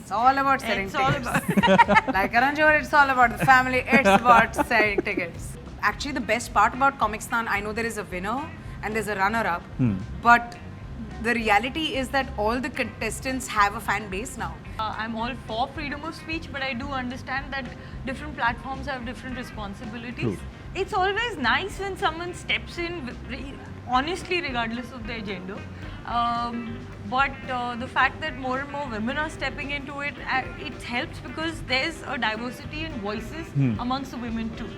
It's all about selling It's all tickets. Like Karanjor, it's all about the family. It's about selling tickets. Actually, the best part about Comicstaan, I know there is a winner and there's a runner-up, but the reality is that all the contestants have a fan base now. I'm all for freedom of speech, but I do understand that different platforms have different responsibilities. True. It's always nice when someone steps in, honestly, regardless of their gender. But the fact that more and more women are stepping into it, it helps because there's a diversity in voices amongst the women too.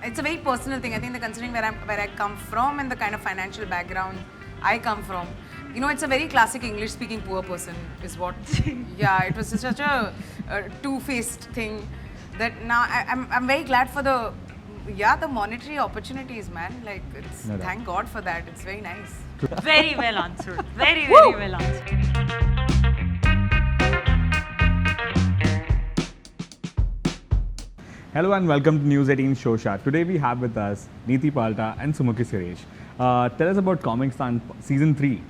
It's a very personal thing. I think that considering where I come from and the kind of financial background I come from, you know, it's a very classic English-speaking poor person is what. Yeah, it was such a two-faced thing that now I'm very glad for the monetary opportunities, man. Like, it's thank God for that. It's very nice. Very well answered. Very well answered. Hello and welcome to News 18 Shosha. Today we have with us Neeti Palta and Sumukhi Suresh. Tell us about Comicstaan Season 3.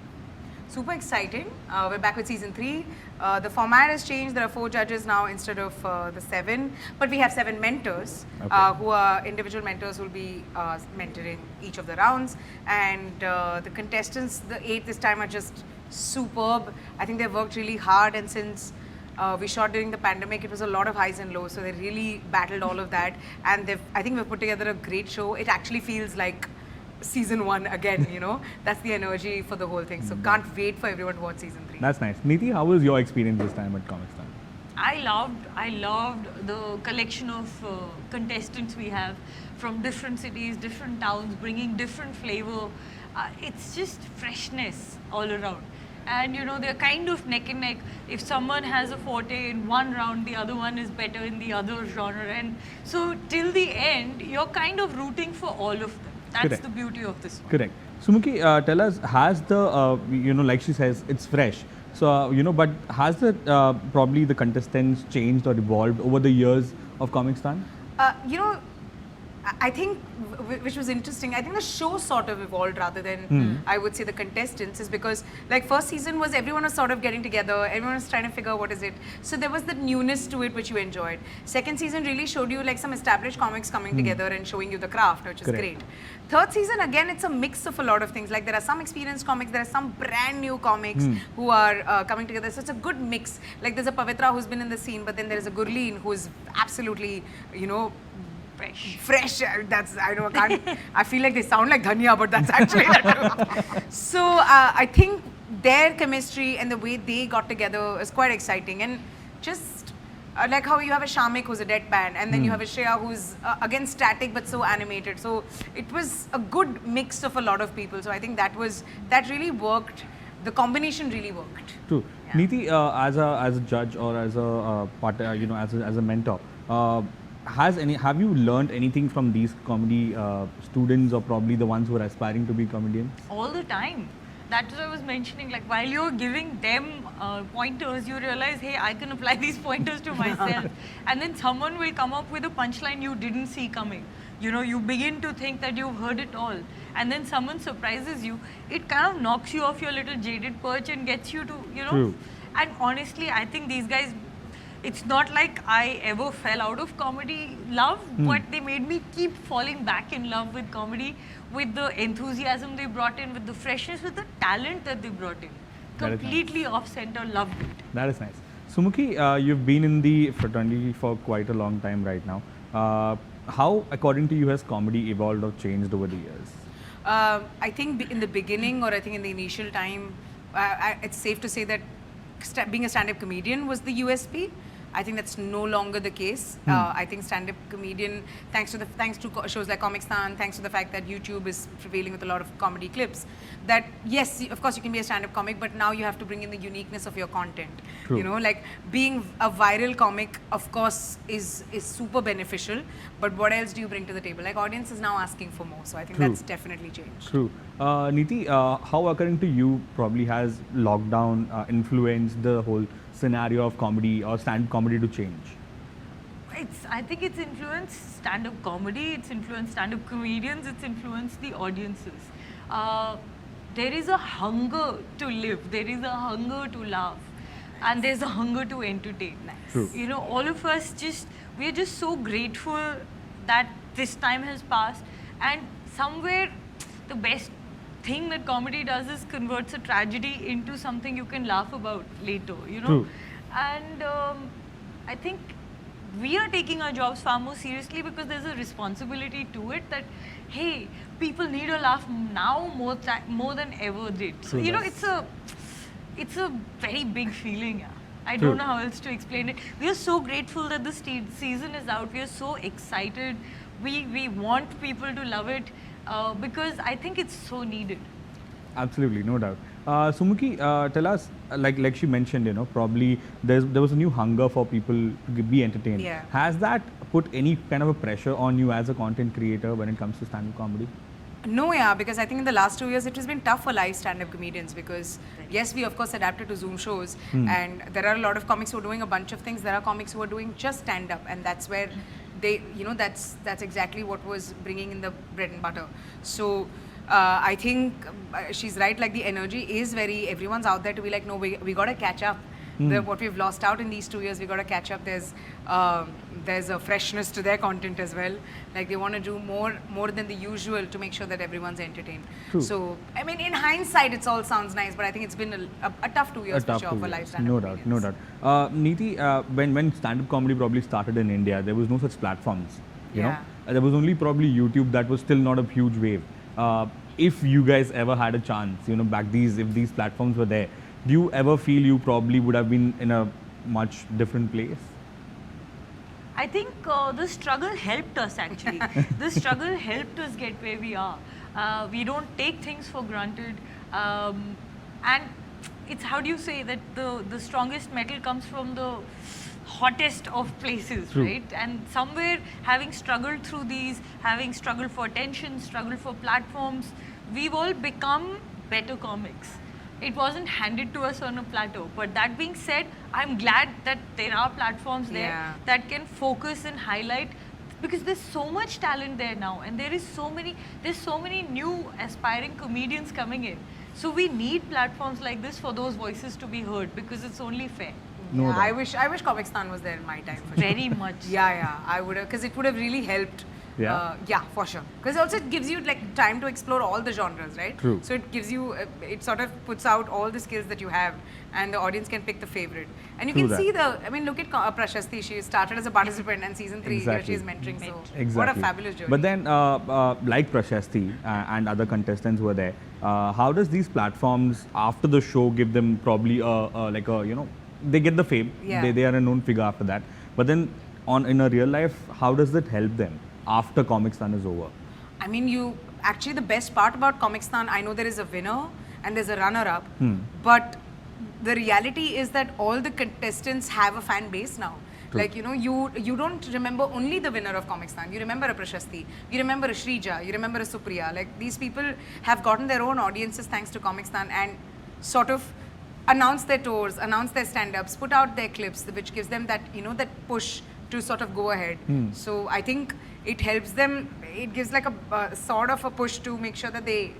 Super exciting. We're back with Season 3. The format has changed. There are 4 judges now instead of the 7. But we have 7 mentors who are individual mentors who will be mentoring each of the rounds. And the contestants, the 8 this time, are just superb. I think they've worked really hard, and since we shot during the pandemic, it was a lot of highs and lows, so they really battled all of that, and I think we've put together a great show. It actually feels like season 1 again, you know. That's the energy for the whole thing, so can't wait for everyone to watch season 3. That's nice. Neeti, how was your experience this time at Comicstaan? I loved the collection of contestants we have from different cities, different towns, bringing different flavor. It's just freshness all around. And you know, they're kind of neck and neck. If someone has a forte in one round, the other one is better in the other genre. And so till the end, you're kind of rooting for all of them. That's Correct. the beauty of this one. Correct. Sumukhi, tell us, has the, like she says, it's fresh. So, but has the, probably the contestants changed or evolved over the years of Comicstaan? You know, I think, which was interesting, I think the show sort of evolved rather than, I would say, the contestants, is because, like, first season was everyone was sort of getting together, everyone was trying to figure out what is it. So there was the newness to it, which you enjoyed. Second season really showed you, like, some established comics coming together and showing you the craft, which is great. Third season, again, it's a mix of a lot of things. Like, there are some experienced comics, there are some brand new comics who are coming together. So it's a good mix. Like, there's a Pavitra who's been in the scene, but then there's a Gurleen who's absolutely, you know, fresh. That's, I know, I can't, I feel like they sound like Dhania, but that's actually the truth. So I think their chemistry and the way they got together is quite exciting. And just like how you have a Shamik who's a deadpan, and then you have a Shreya who's again static but so animated. So it was a good mix of a lot of people. So I think that really worked. The combination really worked. True. Yeah. Neeti, as a judge or as a partner, as a mentor, have you learned anything from these comedy students, or probably the ones who are aspiring to be comedians? All the time. That's what I was mentioning. Like, while you're giving them pointers, you realize, hey, I can apply these pointers to myself. And then someone will come up with a punchline you didn't see coming. You know, you begin to think that you've heard it all. And then someone surprises you. It kind of knocks you off your little jaded perch and gets you to, True. And honestly, I think these guys, it's not like I ever fell out of comedy love, but they made me keep falling back in love with comedy, with the enthusiasm they brought in, with the freshness, with the talent that they brought in. Completely off-center, loved it. That is nice. Sumukhi, you've been in the fraternity for quite a long time right now. How, according to you, has comedy evolved or changed over the years? I think in the beginning, or I think in the initial time, it's safe to say that being a stand-up comedian was the USP. I think that's no longer the case. I think stand-up comedian, thanks to shows like Comicstaan, thanks to the fact that YouTube is prevailing with a lot of comedy clips, that yes, of course you can be a stand-up comic, but now you have to bring in the uniqueness of your content. True. You know, like being a viral comic, of course, is super beneficial, but what else do you bring to the table? Like, audience is now asking for more, so I think that's definitely changed. True. Neeti, how according to you probably has lockdown influenced the whole scenario of comedy or stand-up comedy to change? I think it's influenced stand-up comedy, it's influenced stand-up comedians, it's influenced the audiences. There is a hunger to live, there is a hunger to laugh. and there's a hunger to entertain. True. You know, all of us we're just so grateful that this time has passed, and somewhere the best thing that comedy does is converts a tragedy into something you can laugh about later, you know. True. And I think we are taking our jobs far more seriously because there's a responsibility to it that, hey, people need a laugh now more than ever did. So, True you know, that. it's a very big feeling. Yeah. I True. don't know how else to explain it. We are so grateful that the season is out. We are so excited. We want people to love it because I think it's so needed. Absolutely, no doubt. Sumukhi, tell us, like she mentioned, you know, probably there was a new hunger for people to be entertained. Yeah. Has that put any kind of a pressure on you as a content creator when it comes to stand-up comedy? No, yeah, because I think in the last 2 years it has been tough for live stand-up comedians because yes, we of course adapted to Zoom shows and there are a lot of comics who are doing a bunch of things. There are comics who are doing just stand-up and that's where they, you know, that's exactly what was bringing in the bread and butter. So I think she's right, like the energy is very, everyone's out there to be like, no, we got to catch up. What we've lost out in these 2 years, we got to catch up. There's a freshness to their content as well. Like they want to do more than the usual to make sure that everyone's entertained. True. So I mean, in hindsight, it all sounds nice, but I think it's been a tough 2 years for sure for live stand-up. No doubt, no doubt. Neeti, when stand-up comedy probably started in India, there was no such platforms. You know, there was only probably YouTube that was still not a huge wave. If you guys ever had a chance, you know, if these platforms were there, do you ever feel you probably would have been in a much different place? I think the struggle helped us actually. The struggle helped us get where we are. We don't take things for granted. And it's, how do you say that the strongest metal comes from the hottest of places, True. right? And somewhere having struggled through these, having struggled for attention, struggled for platforms, we've all become better comics. It wasn't handed to us on a plateau. But that being said, I'm glad that there are platforms there that can focus and highlight, because there's so much talent there now, and there's so many new aspiring comedians coming in. So we need platforms like this for those voices to be heard, because it's only fair. No doubt. I wish Comicstaan was there in my time. For sure. Very much. Yeah, I would have, because it would have really helped. Yeah? For sure. Because also it gives you like time to explore all the genres, right? True. So it gives you, it sort of puts out all the skills that you have, and the audience can pick the favorite. And you True can that. see I mean, look at Prashasti. She started as a participant, and season 3 Exactly. she's mentoring. So Exactly. what a fabulous journey. But then, like Prashasti and other contestants who were there, how does these platforms after the show give them probably like a, you know, they get the fame, they are a known figure after that. But then in a real life, how does that help them after Comicstaan is over? I mean, actually the best part about Comicstaan, I know there is a winner and there's a runner-up, but the reality is that all the contestants have a fan base now. True. Like, you know, you don't remember only the winner of Comicstaan. You remember a Prashasti, you remember a Shrija, you remember a Supriya. Like, these people have gotten their own audiences thanks to Comicstaan and sort of announce their tours, announce their stand-ups, put out their clips, which gives them that, you know, that push to sort of go ahead. So I think it helps them, it gives like a sort of a push to make sure that they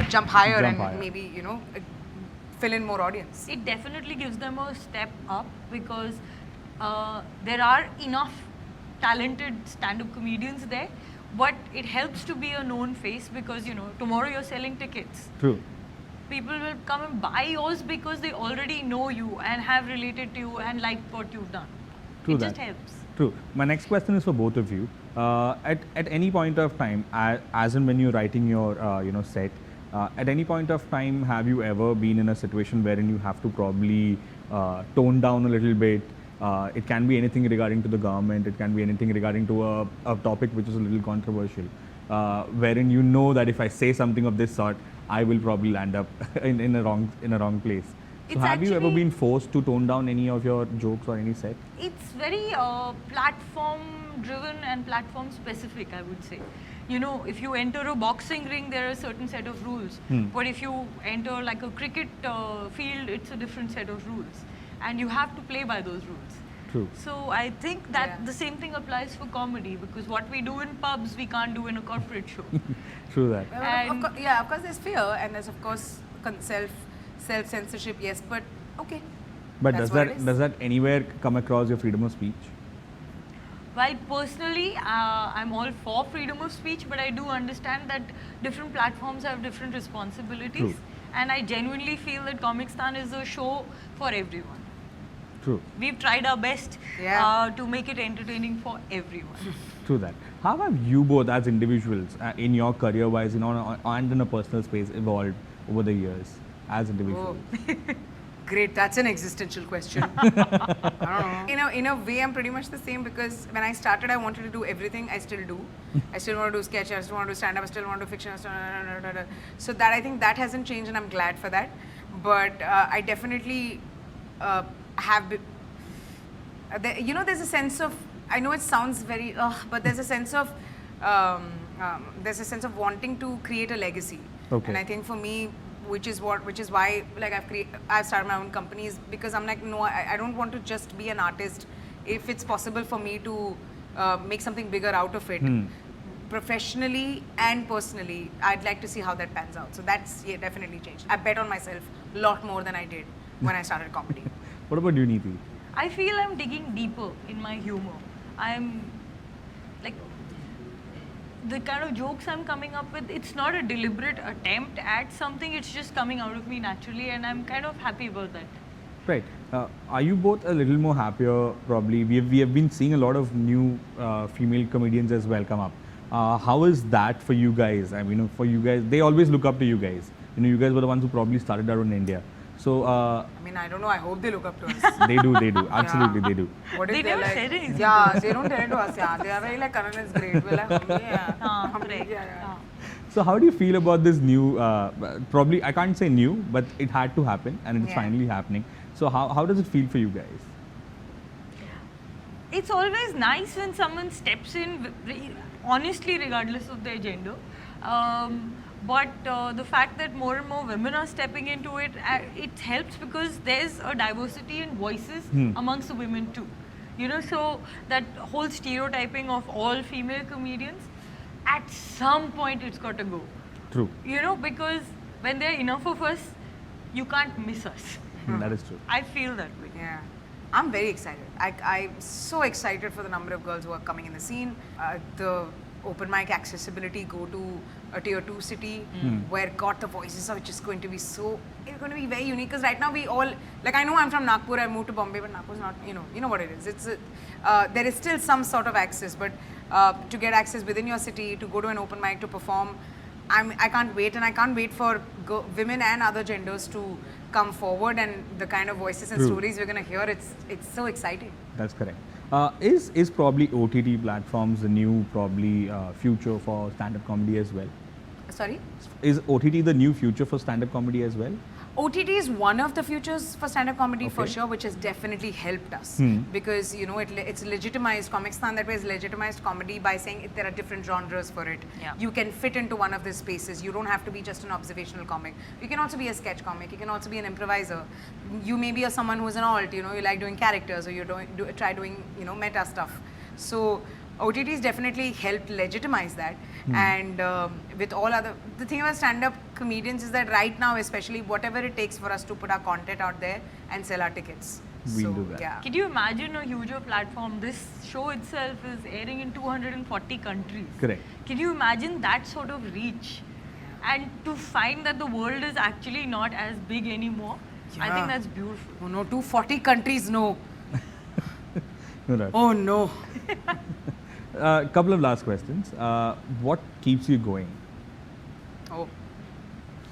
jump higher and maybe, you know, fill in more audience. It definitely gives them a step up, because there are enough talented stand-up comedians there, but it helps to be a known face, because, you know, tomorrow you're selling tickets. True. People will come and buy yours because they already know you and have related to you and liked what you've done. True It that. just helps. True. My next question is for both of you. At any point of time, as in when you're writing your you know, set, at any point of time, have you ever been in a situation wherein you have to probably tone down a little bit? It can be anything regarding to the government. It can be anything regarding to a topic which is a little controversial, wherein you know that if I say something of this sort, I will probably land up in a wrong place. So It's have you ever actually- been forced to tone down any of your jokes or any set? It's very platform driven and platform specific, I would say. You know, if you enter a boxing ring, there are a certain set of rules. But if you enter like a cricket field, it's a different set of rules. And you have to play by those rules. True. So I think that the same thing applies for comedy, because what we do in pubs, we can't do in a corporate show. True that. And- Of course there's fear and there's of course self-censorship, yes, but okay. But That's what it is. does that anywhere come across your freedom of speech? Well, personally, I'm all for freedom of speech, but I do understand that different platforms have different responsibilities. True. And I genuinely feel that Comicstaan is a show for everyone. True. We've tried our best Yeah. to make it entertaining for everyone. True that. How have you both as individuals in your career-wise, and in a personal space evolved over the years as individuals? Oh. Great, that's an existential question. I don't know. In a way, I'm pretty much the same because when I started, I wanted to do everything. I still do. I still want to do sketch. I still want to do stand-up. I still want to do fiction. So that I think that hasn't changed, and I'm glad for that. But I definitely have. There's a sense of. I know it sounds very, but there's a sense of. There's a sense of wanting to create a legacy. Okay. And I think for me, which is why like I've started my own companies because I'm like, no, I don't want to just be an artist. If it's possible for me to make something bigger out of it, professionally and personally, I'd like to see how that pans out. So that's definitely changed. I bet on myself a lot more than I did when I started comedy. What about you, Neeti? I feel I'm digging deeper in my humor. I'm like, the kind of jokes I'm coming up with, it's not a deliberate attempt at something, it's just coming out of me naturally, and I'm kind of happy about that. Right. Are you both a little more happier? Probably. We have been seeing a lot of new female comedians as well come up. How is that for you guys? I mean, for you guys, they always look up to you guys. You guys were the ones who probably started out in India. So. I mean, I don't know. I hope they look up to us. They do. Absolutely, they do. What if They they're never like, said anything. Yeah, they don't tell it to us. Yeah, they are very like, Karan is great. We're like, yeah. Correct. So how do you feel about this new, probably, I can't say new, but it had to happen and it's Yeah. finally happening. So how does it feel for you guys? It's always nice when someone steps in, honestly, regardless of their gender. But the fact that more and more women are stepping into it, it helps because there's a diversity in voices amongst the women too. So that whole stereotyping of all female comedians, at some point it's got to go. True. Because when there are enough of us, you can't miss us. That is true. I feel that way. Yeah. I'm very excited. I'm so excited for the number of girls who are coming in the scene. The open mic accessibility, go to a tier 2 city where God, the voices are just going to be it's going to be very unique because right now we all, like I know I'm from Nagpur, I moved to Bombay, but Nagpur's not, you know what it is. There is still some sort of access, but to get access within your city, to go to an open mic, to perform, I can't wait, and I can't wait for women and other genders to come forward, and the kind of voices and True. stories we're going to hear, it's so exciting. That's correct. Is probably OTT platforms the new probably future for stand-up comedy as well? Sorry? Is OTT the new future for stand-up comedy as well? OTT is one of the futures for stand-up comedy for Okay. sure, which has definitely helped us because it's legitimized. Comicstaan that way is legitimized comedy by saying there are different genres for it. Yeah. You can fit into one of these spaces. You don't have to be just an observational comic. You can also be a sketch comic. You can also be an improviser. You may be someone who's an alt. You like doing characters, or you try doing meta stuff. So OTTs definitely helped legitimize that. And with all the thing about stand-up comedians is that right now, especially, whatever it takes for us to put our content out there and sell our tickets. We'll do that. Yeah. Can you imagine a huger platform? This show itself is airing in 240 countries. Correct. Can you imagine that sort of reach? And to find that the world is actually not as big anymore, I Yeah. think that's beautiful. Oh no, 240 countries, no. No, right. Oh no. Couple of last questions. What keeps you going? Oh.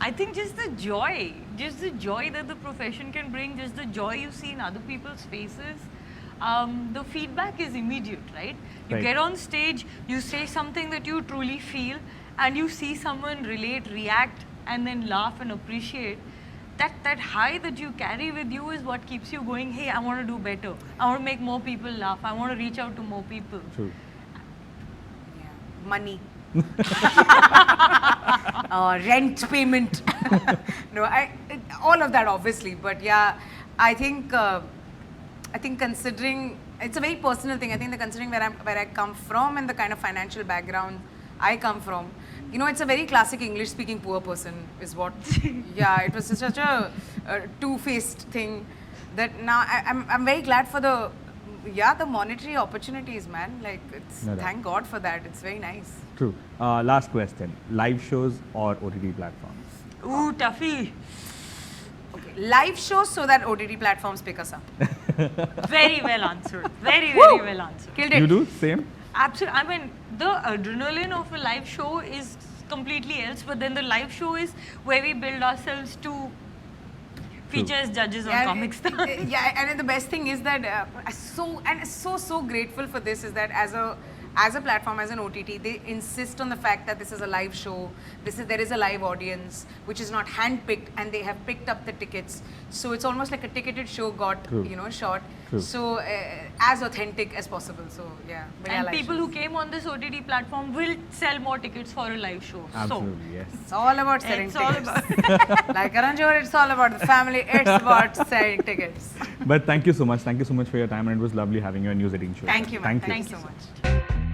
I think just the joy that the profession can bring, just the joy you see in other people's faces. The feedback is immediate, right? You Right. get on stage, you say something that you truly feel, and you see someone relate, react, and then laugh and appreciate. That high that you carry with you is what keeps you going. Hey, I want to do better. I want to make more people laugh. I want to reach out to more people. True. Yeah. Money. Rent payment. No, all of that obviously, but yeah, I think considering it's a very personal thing. I think that considering where I come from and the kind of financial background I come from, it's a very classic English-speaking poor person is what. Yeah, it was such a two-faced thing. that now I'm very glad for the monetary opportunities, man. Like it's No doubt. thank God for that. It's very nice. True. Last question: live shows or OTT platforms? Ooh, toughie. Okay, live shows so that OTT platforms pick us up. Very well answered. Very well answered. Killed it. You do same? Absolutely. I mean, the adrenaline of a live show is completely else, but then the live show is where we build ourselves to feature as judges on Comicstaan. And the best thing is that so grateful for this is that as a platform, as an OTT, they insist on the fact that this is a live show. There is a live audience, which is not handpicked, and they have picked up the tickets. So it's almost like a ticketed show got shot. True. So as authentic as possible. So yeah. But And live people shows. who came on this OTT platform will sell more tickets for a live show. Absolutely, yes. It's all about selling It's all tickets. Like Karanjor, it's all about the family. It's about selling tickets. But thank you so much. Thank you so much for your time, and it was lovely having you on News 18 show. Thank you, man. Thank you. Thank you so much.